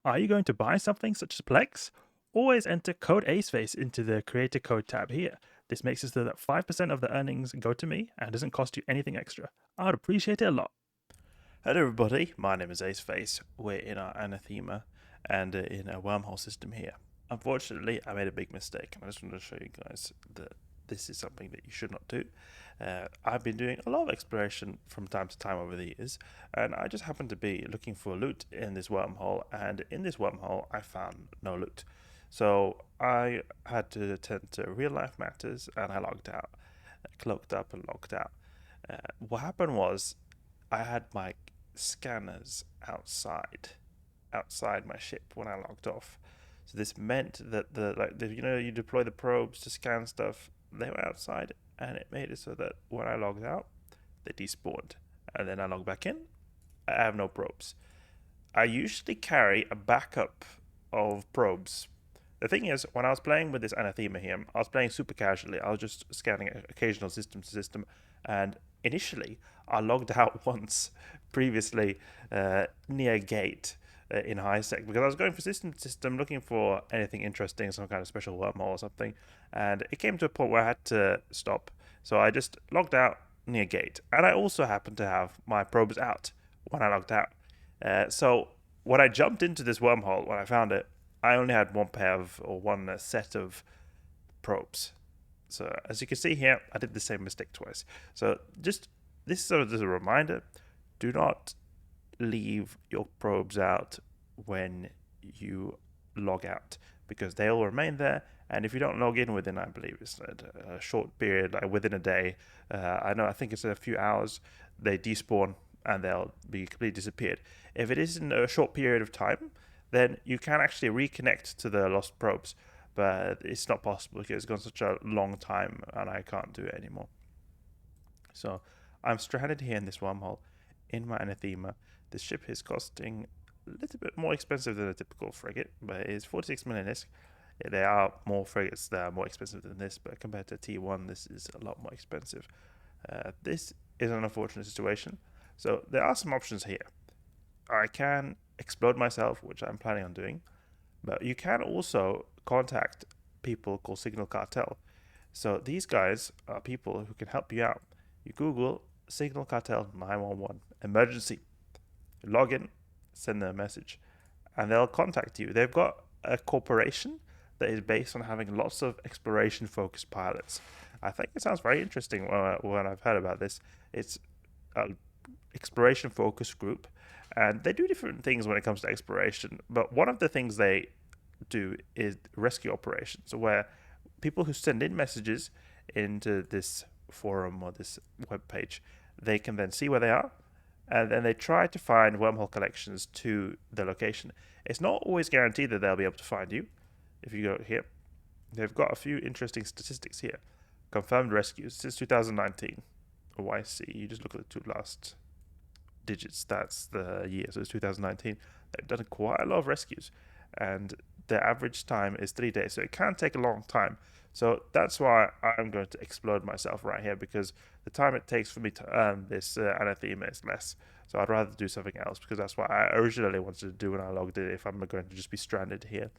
Are you going to buy something such as Plex? Always enter code Aceface into the Creator Code tab here. This makes it so that 5% of the earnings go to me and doesn't cost you anything extra. I would appreciate it a lot. Hello everybody, my name is Aceface. We're in our Anathema and in a wormhole system here. Unfortunately, I made a big mistake and I just want to show you guys that this is something that you should not do. I've been doing a lot of exploration from time to time over the years, and I just happened to be looking for loot in this wormhole, and in this wormhole I found no loot. So I had to attend to real life matters and I logged out, cloaked up and logged out. What happened was I had my scanners outside my ship when I logged off. So this meant that you deploy the probes to scan stuff, they were outside, and it made it so that when I logged out, they despawned, and then I log back in, I have no probes. I usually carry a backup of probes. The thing is, when I was playing with this Anathema here, I was playing super casually. I was just scanning occasional system to system, and initially I logged out once previously near gate in high sec because I was going for system to system looking for anything interesting, some kind of special wormhole or something, and it came to a point where I had to stop. So I just logged out near gate, and I also happened to have my probes out when I logged out. So when I jumped into this wormhole, when I found it, I only had one pair of, or one set of probes. So as you can see here, I did the same mistake twice. So just this is sort of just a reminder: do not leave your probes out when you log out because they will remain there. And if you don't log in within, I believe it's a short period, like within a day, I think it's a few hours, they despawn and they'll be completely disappeared. If it is in a short period of time, then you can actually reconnect to the lost probes, but it's not possible because it's gone such a long time and I can't do it anymore. So I'm stranded here in this wormhole in my Anathema. This ship is costing a little bit more expensive than a typical frigate, but it's 46 million ISK. There are more frigates that are more expensive than this, but compared to T1, this is a lot more expensive. This is an unfortunate situation. So there are some options here. I can explode myself, which I'm planning on doing, but you can also contact people called Signal Cartel. So these guys are people who can help you out. You Google Signal Cartel 911 emergency, log in, send them a message, and they'll contact you. They've got a corporation that is based on having lots of exploration focused pilots. I think it sounds very interesting when I've heard about this. It's an exploration focused group, and they do different things when it comes to exploration. But one of the things they do is rescue operations, where people who send in messages into this forum or this web page, they can then see where they are, and then they try to find wormhole collections to the location. It's not always guaranteed that they'll be able to find you. If you go here, they've got a few interesting statistics here. Confirmed rescues since 2019. YC, you just look at the two last digits, that's the year, so it's 2019. They've done quite a lot of rescues, and the average time is 3 days, so it can take a long time. So that's why I'm going to explode myself right here, because the time it takes for me to earn this Anathema is less. So I'd rather do something else, because that's what I originally wanted to do when I logged in, if I'm going to just be stranded here.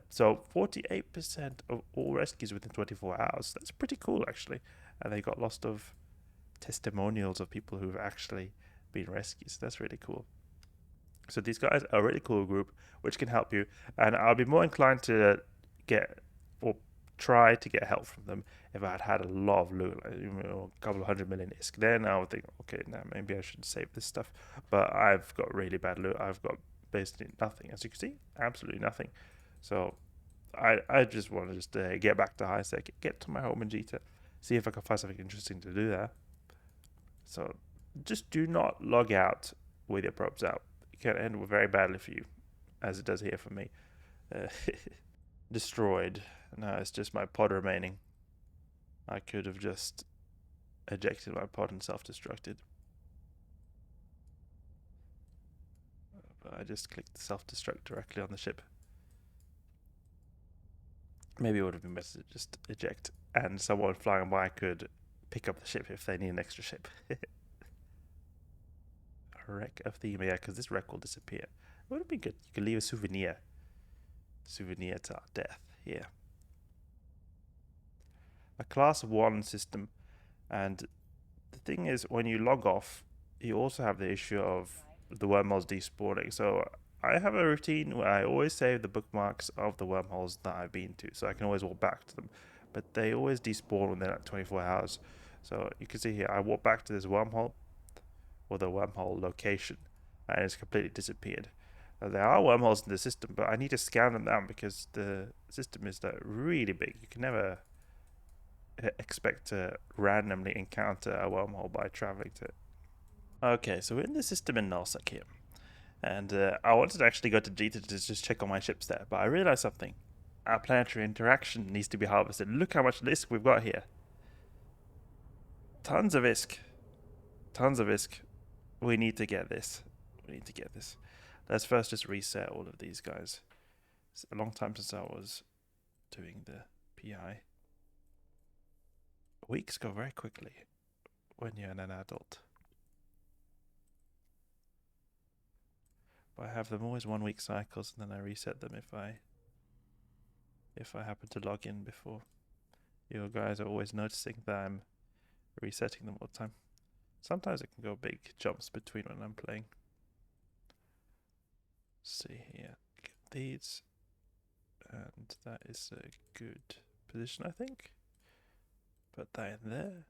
So 48% of all rescues within 24 hours. That's pretty cool, actually. And they got lots of testimonials of people who've actually been rescued. So that's really cool. So these guys are a really cool group which can help you, and I'll be more inclined to get or try to get help from them if I had a lot of loot, like a couple of 100 million ISK. Then I would think, okay, now maybe I should save this stuff. But I've got really bad loot. I've got basically nothing, as you can see, absolutely nothing. So I just want to just get back to high sec, get to my home in Jita, see if I can find something interesting to do there. So just do not log out with your probes out. It can end very badly for you, as it does here for me. Destroyed. Now it's just my pod remaining. I could have just ejected my pod and self-destructed. But I just clicked the self-destruct directly on the ship. Maybe it would have been better to just eject, and someone flying by could pick up the ship if they need an extra ship. A wreck of the, yeah, because this wreck will disappear. would have been good. You could leave a souvenir. Souvenir to our death. Yeah. A class 1 system. And the thing is, when you log off, you also have the issue of the wormholes despawning. So I have a routine where I always save the bookmarks of the wormholes that I've been to, so I can always walk back to them. But they always despawn within like 24 hours. So you can see here, I walk back to this wormhole, or the wormhole location, and it's completely disappeared. Now, there are wormholes in the system, but I need to scan them down because the system is really big. You can never expect to randomly encounter a wormhole by traveling to it. Okay, so we're in the system in Nullsec here. And I wanted to actually go to Jita to just check on my ships there, but I realized something. Our planetary interaction needs to be harvested. Look how much ISK we've got here. Tons of ISK. Tons of ISK. We need to get this. We need to get this. Let's first just reset all of these guys. It's a long time since I was doing the PI. Weeks go very quickly when you're an adult. But I have them always 1 week cycles, and then I reset them if I happen to log in before. You guys are always noticing that I'm resetting them all the time. Sometimes it can go big jumps between when I'm playing. Let's see here, get these, and that is a good position, I think. Put that in there.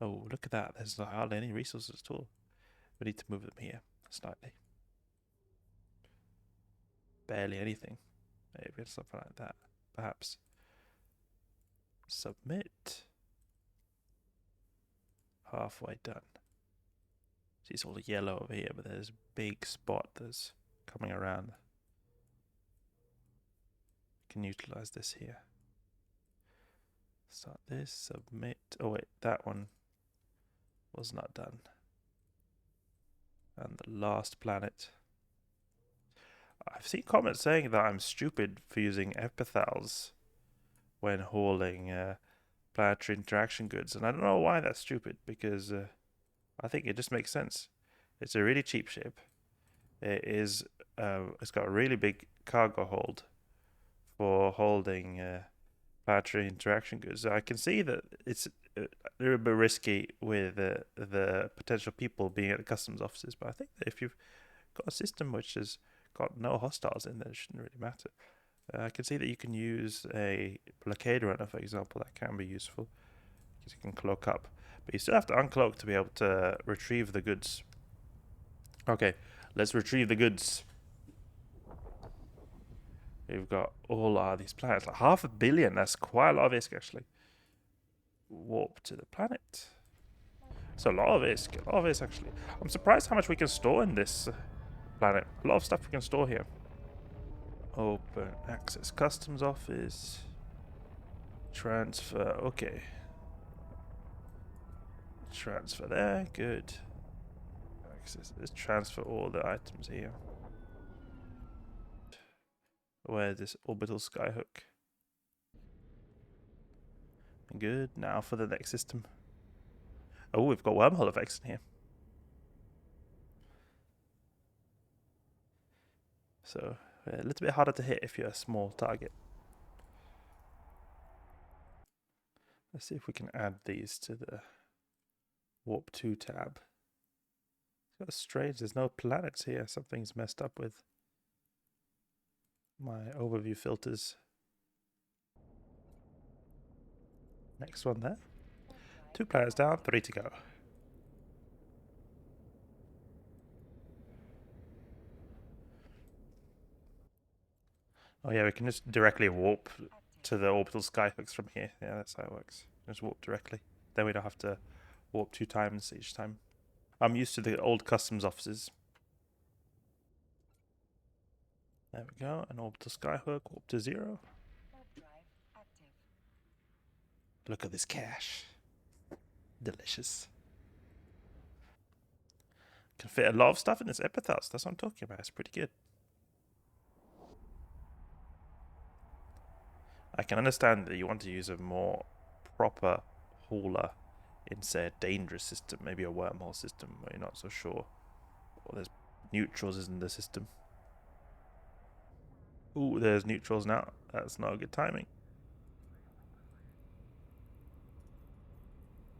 Oh, look at that! There's hardly any resources at all. We need to move them here slightly. Barely anything. Maybe something like that, perhaps. Submit. Halfway done. See, it's all yellow over here, but there's a big spot that's coming around. Can utilize this here. Start this, submit. Oh wait, that one was not done. And the last planet. I've seen comments saying that I'm stupid for using epithals when hauling planetary interaction goods, and I don't know why that's stupid, because I think it just makes sense. It's a really cheap ship. It's got a really big cargo hold for holding planetary interaction goods. I can see that it's a little bit risky with the potential people being at the customs offices, but I think that if you've got a system which has got no hostiles in there, it shouldn't really matter. I can see that you can use a blockade runner, for example. That can be useful because you can cloak up, but you still have to uncloak to be able to retrieve the goods. Okay, let's retrieve the goods. We've got all these planets, like 500 million. That's quite a lot of ISK, actually. Warp to the planet. It's a lot of ISK, actually. I'm surprised how much we can store in this planet. A lot of stuff we can store here. Open access customs office. Transfer, okay. Transfer there, good. Access, let's transfer all the items here. Where's this orbital skyhook? Good, now for the next system. Oh, we've got wormhole effects in here. So, a little bit harder to hit if you're a small target. Let's see if we can add these to the Warp 2 tab. It's strange, there's no planets here. Something's messed up with my overview filters. Next one there. 2 planets down, 3 to go. Oh yeah, we can just directly warp to the orbital skyhooks from here. Yeah, that's how it works. Just warp directly. Then we don't have to warp 2 times each time. I'm used to the old customs offices. There we go, an orbital skyhook, warp to 0. Look at this cache. Delicious. Can fit a lot of stuff in this epithal. That's what I'm talking about. It's pretty good. I can understand that you want to use a more proper hauler in, say, a dangerous system, maybe a wormhole system where you're not so sure. Well, there's neutrals is in the system. Ooh, there's neutrals now. That's not good timing.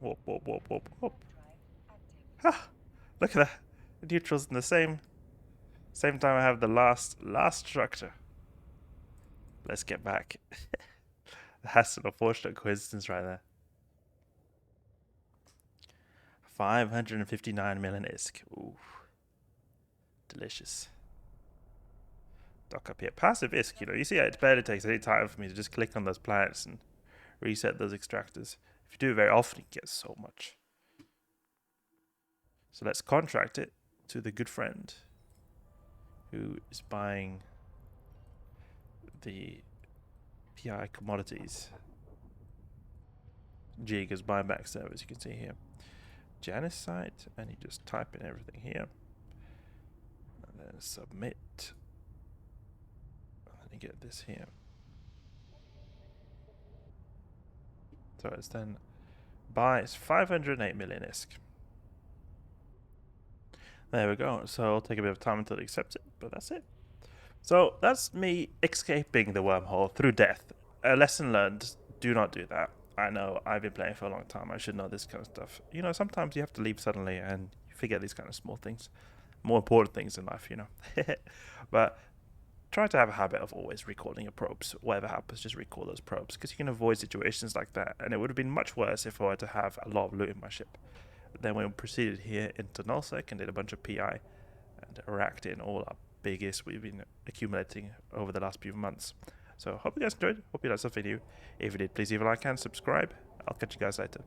Whoop, whoop, whoop, whoop, whoop. Ha! Look at that. The neutrals in the same time I have the last structure. Let's get back. That's an unfortunate coincidence right there. 559 million ISK. Ooh. Delicious. Dock up here. Passive ISK, you know, you see it barely takes any time for me to just click on those planets and reset those extractors. If you do it very often, you get so much. So let's contract it to the good friend who is buying the PI commodities. Jig is buying back service, you can see here. Janus site, and you just type in everything here. And then submit. And then you get this here. So it's then buys 508 million ISK. There we go. So it'll take a bit of time until it accepts it, but that's it. So that's me escaping the wormhole through death. A lesson learned, do not do that. I know, I've been playing for a long time, I should know this kind of stuff. You know, sometimes you have to leave suddenly and you forget these kind of small things. More important things in life, you know. But try to have a habit of always recalling your probes. Whatever happens, just recall those probes, because you can avoid situations like that. And it would have been much worse if I were to have a lot of loot in my ship. Then we proceeded here into nullsec and did a bunch of PI and racked in all our biggest we've been accumulating over the last few months. So hope you guys enjoyed. Hope you learned something new. If you did, please leave a like and subscribe. I'll catch you guys later.